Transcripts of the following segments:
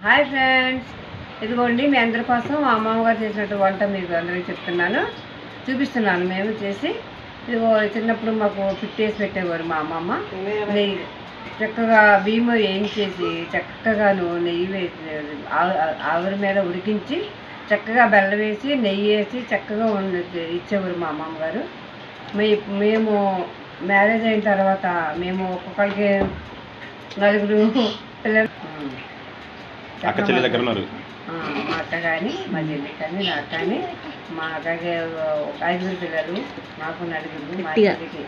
Hi friends, ఇదిగోండి మీ అందరి కోసం మా అమ్మగారు చేసినట్టు వంట మీకు అందరికీ చెప్తున్నాను, చూపిస్తున్నాను. మేము చేసి ఇదిగో చిన్నప్పుడు మాకు పిట్టేసి పెట్టేవారు మా అమ్మమ్మ. నెయ్యి చక్కగా బియ్యం వేయించేసి చక్కగాను నెయ్యి వేసి ఆవిరి మీద ఉడికించి చక్కగా బెల్లం వేసి నెయ్యి వేసి చక్కగా ఇచ్చేవారు మా అమ్మమ్మ గారు. మేము మ్యారేజ్ అయిన తర్వాత మేము ఒక్కొక్కరికి నలుగురు పిల్లలు, మా అక్క కానీ మా చెల్లి కానీ నాకు కానీ మా అక్కకి ఐదుగురు పిల్లలు, నాకు నలుగురు, మా చెల్లికి.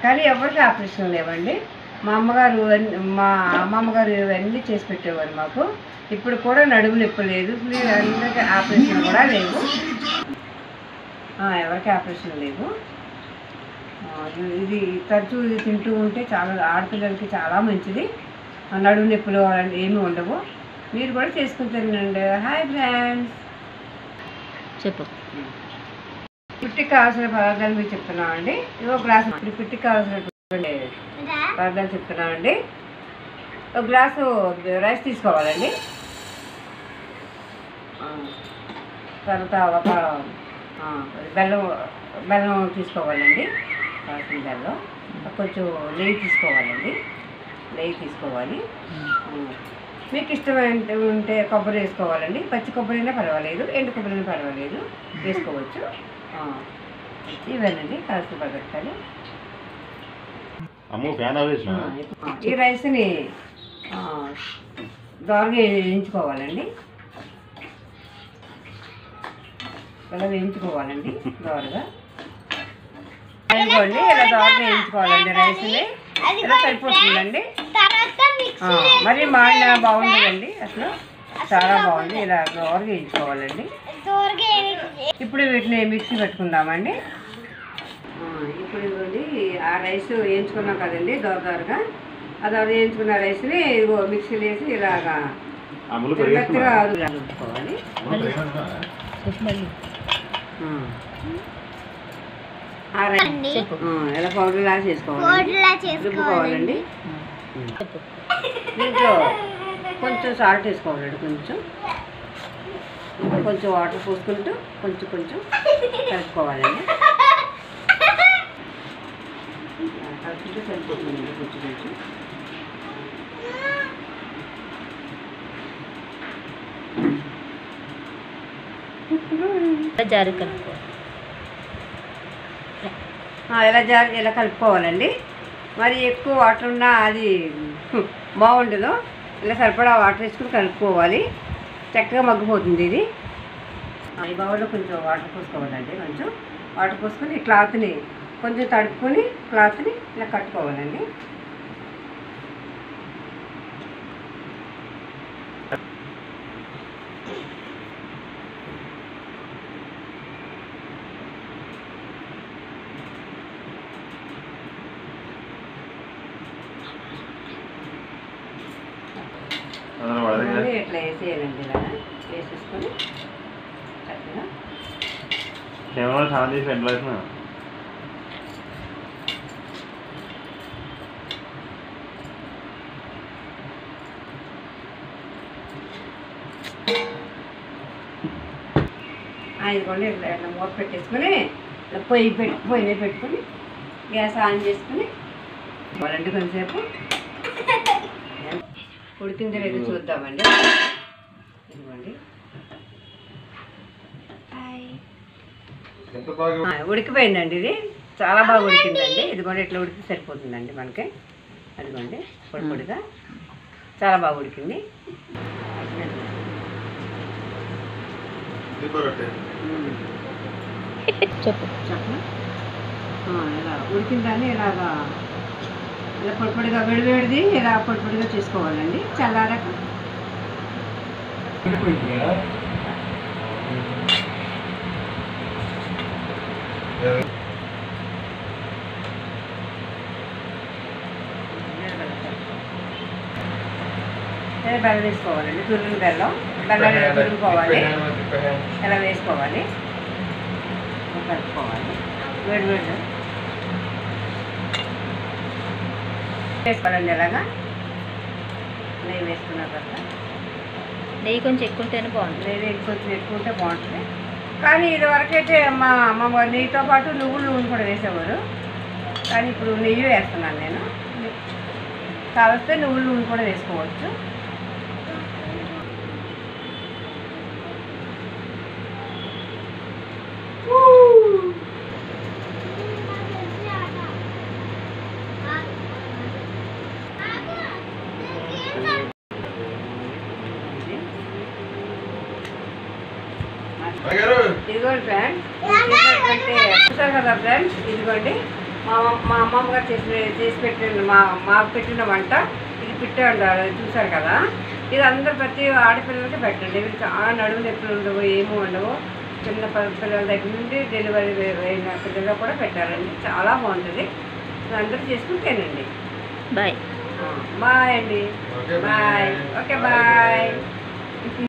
కానీ ఎవరికి ఆపరేషన్ లేవండి. మా అమ్మగారు మా అమ్మమ్మ గారు ఇవన్నీ చేసి పెట్టేవారు మాకు. ఇప్పుడు కూడా నడుము నొప్పి లేదు, అందరికీ ఆపరేషన్ కూడా లేవు, ఎవరికి ఆపరేషన్ లేవు. ఇది తరచూ ఇది తింటూ ఉంటే చాలా ఆడపిల్లలకి చాలా మంచిది. నడుము నొప్పులు ఏమీ ఉండవు. మీరు కూడా చేసుకుంటారండి. హాయ్ ఫ్రెండ్స్, చెప్పు. పిట్టికి కావాల్సిన పదార్థాలు మీకు చెప్తున్నామండి. ఇదో గ్లాసు పిట్టికి కావాల్సినటువంటి పదార్థాలు చెప్తున్నామండి. ఒక గ్లాసు రైస్ తీసుకోవాలండి. తర్వాత ఒక బెల్లం తీసుకోవాలండి, కావాల్సిన బెల్లం. కొంచెం నెయ్యి తీసుకోవాలి. మీకు ఇష్టమైన ఉంటే కొబ్బరి వేసుకోవాలండి. పచ్చి కొబ్బరి అయినా పర్వాలేదు, ఎండు కొబ్బరి అయినా పర్వాలేదు, వేసుకోవచ్చు. ఇవేనండి కాల్సిన పదార్థాలు. ఈ రైస్ని దోరగా వేయించుకోవాలండి. ఇలా వేయించుకోవాలండి దోరగా. ఇదిగోండి ఇలా దోరగా వేయించుకోవాలండి. రైస్ని ఇలా సరిపోతుందండి. మరి మాడిన బాగుంటుందండి, అసలు చాలా బాగుంది. ఇలా దోరగా వేయించుకోవాలండి. ఇప్పుడు వీటిని మిక్సీ పెట్టుకుందామండి. ఇప్పుడు ఇదిగోండి ఆ రైస్ వేయించుకున్నాం కదండి దోరగా. అది వేయించుకున్న రైస్ని ఇదిగో మిక్సీలో వేసి ఇలాగా మెత్తగా రుబ్బుకోవాలి. ఆ రైస్ ఇలా పౌడర్ లాగా చేసుకోవాలి, రుబ్బుకోవాలండి. దీంట్లో కొంచెం సాల్ట్ వేసుకోవాలండి. కొంచెం వాటర్ పోసుకుంటూ కొంచెం కలుపుకోవాలండి. కలుపుకుంటూ సరిపోతుందండి. కొంచెం జారు కలుపుకో. ఇలా కలుపుకోవాలండి. మరి ఎక్కువ వాటర్ ఉన్నా అది బాగుండదు. ఇలా సరిపడా వాటర్ వేసుకుని కలుపుకోవాలి. చక్కగా మగ్గిపోతుంది ఇది. ఈ బౌల్లో కొంచెం వాటర్ పోసుకోవాలండి. కొంచెం వాటర్ పోసుకొని క్లాత్ని కొంచెం తడుపుకొని క్లాత్ని ఇలా కట్టుకోవాలండి. ఇట్లా వేసేయాలండి. ఇలా వేసేసుకొని చక్కగా ఇదిగోండి ఇట్లా మూత పెట్టేసుకొని పొయ్యి మీద పెట్టుకొని గ్యాస్ ఆన్ చేసుకుని వాళ్ళంటే కొంచెంసేపు ఉడికిందో లేదో చూద్దామండి. ఇదిగోండి ఉడికిపోయిందండి. ఇది చాలా బాగా ఉడికిందండి. ఇదిగోండి ఇట్లా ఉడికి సరిపోతుందండి మనకి. అదిగోండి పొడిగా చాలా బాగా ఉడికింది. చెప్పు. ఇలా ఉడికిందని ఇలా పొడిగా వేడిది ఇలా పొడిగా చేసుకోవాలండి. చల్లారాక బెల్లం వేసుకోవాలండి. తురిమిన బెల్లం తురుముకోవాలి. ఇలా వేసుకోవాలి, కలుపుకోవాలి. వేడి వేసుకోవాలండి. ఇలాగా నెయ్యి వేసుకున్న తర్వాత నెయ్యి కొంచెం ఎక్కువ ఉంటేనే బాగుంటుంది. నెయ్యి కొంచెం ఎక్కువ ఉంటే బాగుంటుంది. కానీ ఇదివరకైతే మా అమ్మమ్మ నెయ్యితో పాటు నూనె కూడా వేసేవారు. కానీ ఇప్పుడు నెయ్యి వేస్తున్నాను నేను. కావలిస్తే నూనె కూడా వేసుకోవచ్చు. ఇదిగోండి ఫ్రెండ్స్, చూసారు కదా ఫ్రెండ్స్, ఇదిగోండి మా అమ్మమ్మ గారు చేసి పెట్టిన మాకు పెట్టిన వంట. ఇది పెట్టండి, చూసారు కదా. ఇది అందరు ప్రతి ఆడపిల్లలకి పెట్టండి. ఇవి చాలా నడుము నొప్పులు ఉండవు, ఏమీ ఉండవు. చిన్న పిల్లల దగ్గర నుండి డెలివరీ అయిన పిల్లలు కూడా పెట్టారండి. చాలా బాగుంటుంది. అందరూ చేసుకుంటేనండి. బాయ్. బాయ్ అండి. బాయ్. Okay bye.